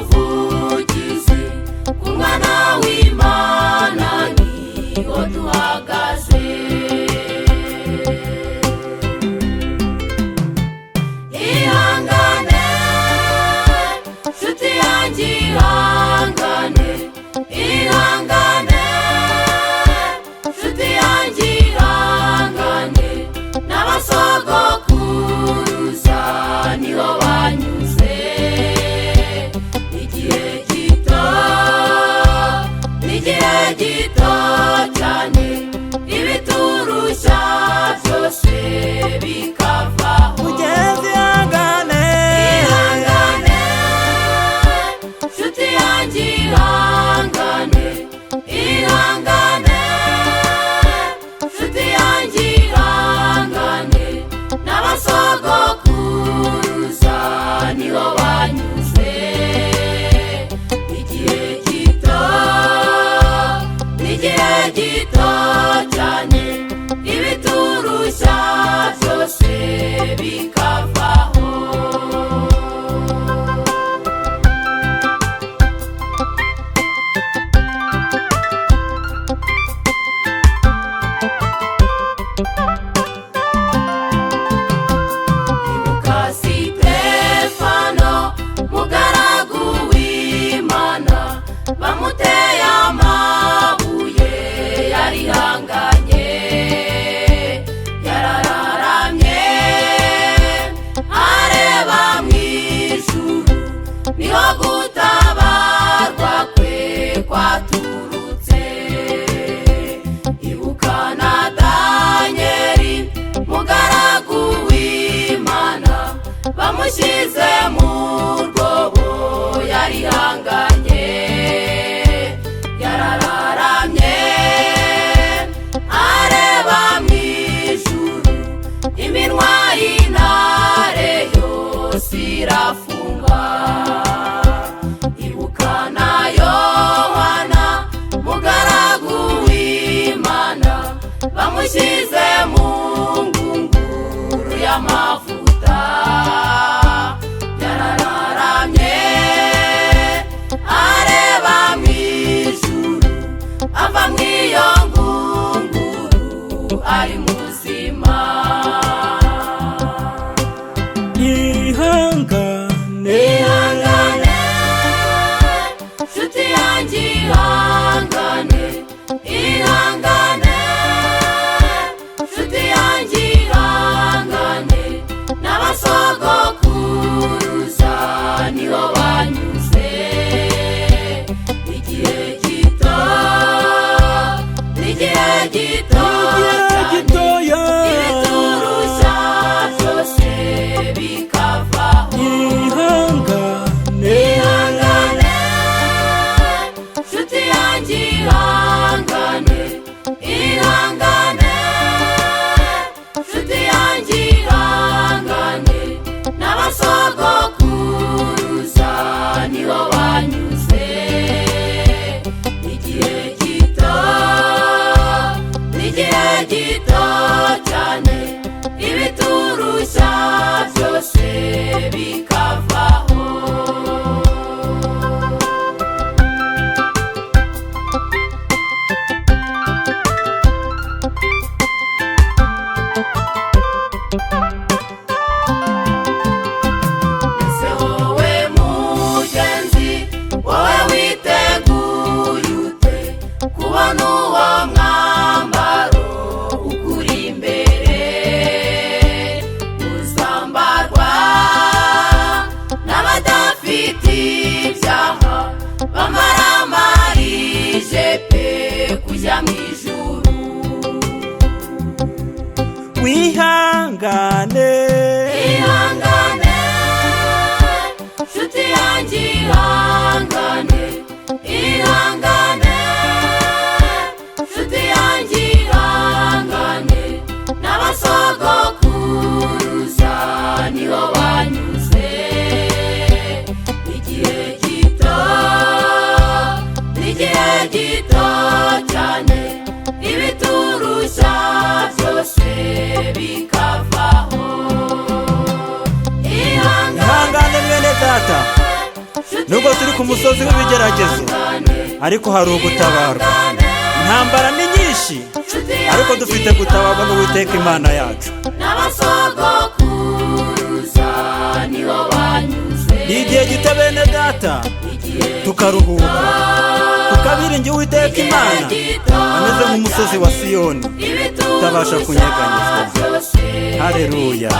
umuvugizi ku mwana w'Imana niho duhagaze. Ihangane nshuti yanjye, ihangane, ihangane nshuti yanjye, ihangane, n'abasogokuruza niho banyuze. Igihe gito cyane ibiturushya byose bikavaho. Mugenzi ihangane, ihangane nshuti yanjye, ihangane, ihangane nshuti yanjye, ihangane, n'abasogokuruza niho banyuze. Igihe gito cyane ibiturushya byose bikavaho. Ibuka Sitefano, mugaragu w'Imana, bamuteye amabuye, yarihanganye, yarararamye, areba mu ijuru, niho gutabarwa kwe kwaturutse. Ibuka na Danyeli, mugaragu w'Imana, bamushyize mu rwobo, yarihanganye, yarararamye, areba mu ijuru, iminwa y'intare yose irafungwa. Ibuka na Yohana, mugaragu w'Imana, bamushyize mu ngunguru y'amavuta, yarararamye, areba mu ijuru, ava mu iyo ngunguru ari muzima. ihangane, Ihangane nshuti yanjye, ihangane, ihangane nshuti yanjye, ihangane, n'abasogokuruza niho banyuze. Igihe gito gitoya, ibiturushya byose bikavaho. ihangane, Ihangane nshuti yanjye, ihangane, ihangane nshuti yanjye, ihangane, n'abasogokuruza niho banyuze. Igihe gito nubwo turi ku musozi w'ibigeragezo ariko hari ugutabarwa. Intambara ni nyinshi ariko dufite gutabarwa n'Uwiteka Imana yacu. n'abasogokuruza niho banyuze. Ni igihe gito bene data tukaruhuka tukabiringira Uwiteka Imana ameze nk'umusozi wa Siyoni utabasha kunyeganyezwa. Haleluya.